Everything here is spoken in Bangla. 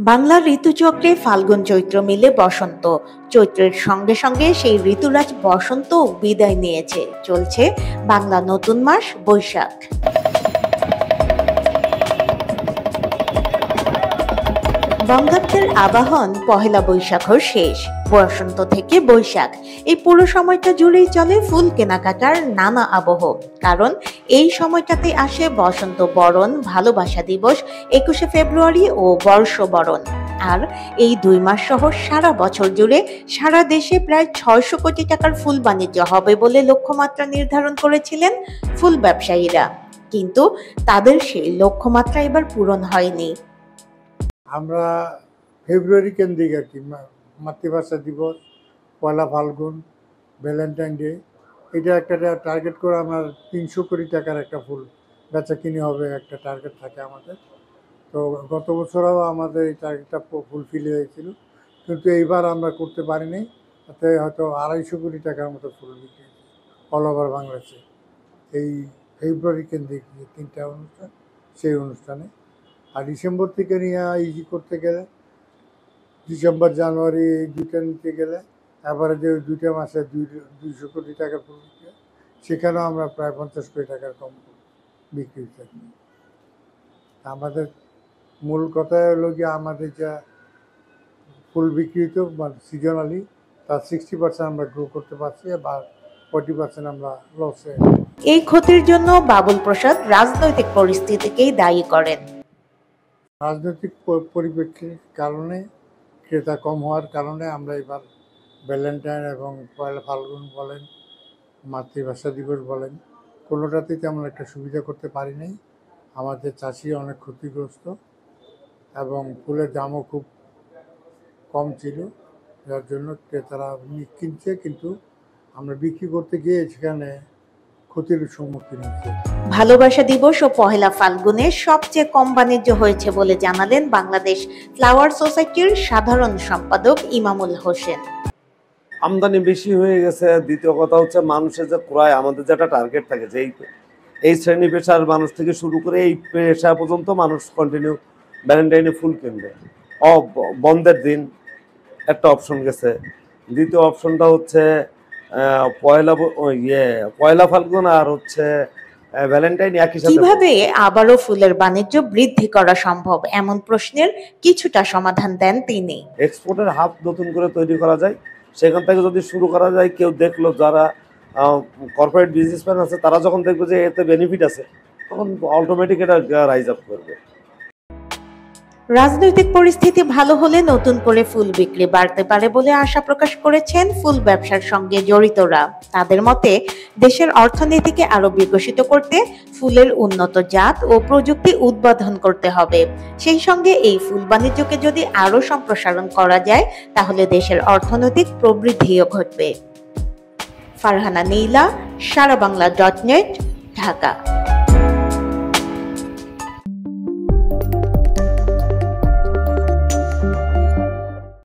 বাংলার ঋতুচক্রে ফাল্গুন চৈত্র মিলে বসন্ত। চৈত্রের সঙ্গে সঙ্গে সেই ঋতুরাজ বসন্ত বিদায় নিয়েছে। চলছে বাংলা নতুন মাস বৈশাখ। বঙ্গাব্দের আবাহন পহেলা বৈশাখর শেষ, বসন্ত থেকে বৈশাখ। এই পুরো সময়টা জুড়েই চলে ফুল কেনাকাটার নানা আবহ। কারণ এই সময়টাতে আসে বসন্ত বরণ, ভালোবাসা দিবস, 21শে ফেব্রুয়ারি ও বর্ষবরণ। আর এই 2 মাস সহ সারা বছর জুড়ে সারা দেশে প্রায় 600 কোটি টাকার ফুল বাণিজ্য হবে বলে লক্ষ্যমাত্রা নির্ধারণ করেছিলেন ফুল ব্যবসায়ীরা। কিন্তু তাদের সেই লক্ষ্যমাত্রা এবার পূরণ হয়নি। আমরা ফেব্রুয়ারি কেন্দ্রিক আর কি, মাতৃভাষা দিবস, পয়লা ফাল্গুন, ভ্যালেন্টাইন ডে, এটা একটা টার্গেট করে আমরা 300 কোটি টাকার একটা ফুল বেচা কিনে হবে, একটা টার্গেট থাকে আমাদের। তো গত বছরও আমাদের এই টার্গেটটা ফুলফিল হয়েছিল, কিন্তু এইবার আমরা করতে পারিনি। তাতে হয়তো 250 কোটি টাকার মতো ফুল বিক্রি হয়েছে অল ওভার বাংলাদেশে এই ফেব্রুয়ারি কেন্দ্রিক যে 3টা অনুষ্ঠান, সেই অনুষ্ঠানে। আর ডিসেম্বর থেকে নিয়ে ইজি করতে গেলে, ডিসেম্বর জানুয়ারি এই 2টা নিতে গেলে এবারে যে 2টা মাসে 200 কোটি টাকার ফুল বিক্রি হয়, সেখানেও আমরা প্রায় 50 কোটি টাকার কম বিক্রি থাকি। আমাদের মূল কথা হলো গিয়ে আমাদের যা ফুল বিক্রি তো সিজনালি, তার 60% আমরা গ্রো করতে পারছি, বা 40% আমরা লসে। এই ক্ষতির জন্য বাবুল প্রসাদ রাজনৈতিক পরিস্থিতিকেই দায়ী করেন। রাজনৈতিক পরিপ্রেক্ষিতের কারণে, ক্রেতা কম হওয়ার কারণে আমরা এবার ভ্যালেন্টাইন এবং পয়লা ফাল্গুন বলেন, মাতৃভাষা দিবস বলেন, কোনোটাতেই তেমন একটা সুবিধা করতে পারি নাই। আমাদের চাষি অনেক ক্ষতিগ্রস্ত এবং ফুলের দামও খুব কম ছিল, যার জন্য ক্রেতারা কিনছে, কিন্তু আমরা বিক্রি করতে গিয়ে সেখানে ক্ষতির সম্মুখীন হচ্ছে। ভালোবাসা দিবস ও পহেলা ফাল্গুনে সবচেয়ে কম বাণিজ্য হয়েছে বলে জানালেন বাংলাদেশ ফ্লাওয়ার সোসাইটির সাধারণ সম্পাদক ইমামুল হোসেন। আমদানি বেশি হয়ে গেছে। দ্বিতীয় কথা হচ্ছে মানুষের যে ক্রয়, আমাদের যেটা টার্গেট থাকে যে এই শ্রেণী পেশার মানুষ থেকে শুরু করে এই পেশা পর্যন্ত মানুষ কন্টিনিউ ভ্যালেন্টাইনে ফুল কিনবে। বন্ধের দিন একটা অপশন গেছে। দ্বিতীয় অপশনটা হচ্ছে পয়লা ফাল্গুন আর হচ্ছে ভ্যালেন্টাইন একই সাথে। কিভাবে আবারও ফুলের বাণিজ্য বৃদ্ধি করা সম্ভব, এমন প্রশ্নের কিছুটা সমাধান দেন তিনি। এক্সপোর্টের হাব নতুন করে তৈরি করা যায়, সেখান থেকে যদি শুরু করা যায়, কেউ দেখলো, যারা কর্পোরেট বিজনেসম্যান আছে তারা যখন দেখবে যে এতে বেনিফিট আছে, তখন অটোমেটিক এটা রাইজ আপ করবে। রাজনৈতিক পরিস্থিতি ভালো হলে নতুন করে ফুল বিক্রি বাড়তে পারে বলে আশা প্রকাশ করেছেন ফুল ব্যবসার সঙ্গে জড়িতরা। তাদের মতে দেশের অর্থনীতিকে আরো বিকশিত করতে ফুলের উন্নত জাত ও প্রযুক্তি উদ্বোধন করতে হবে। সেই সঙ্গে এই ফুল বাণিজ্যকে যদি আরো সম্প্রসারণ করা যায়, তাহলে দেশের অর্থনৈতিক প্রবৃদ্ধিও ঘটবে। ফারহানা নীলা, সারাবাংলা.net, ঢাকা।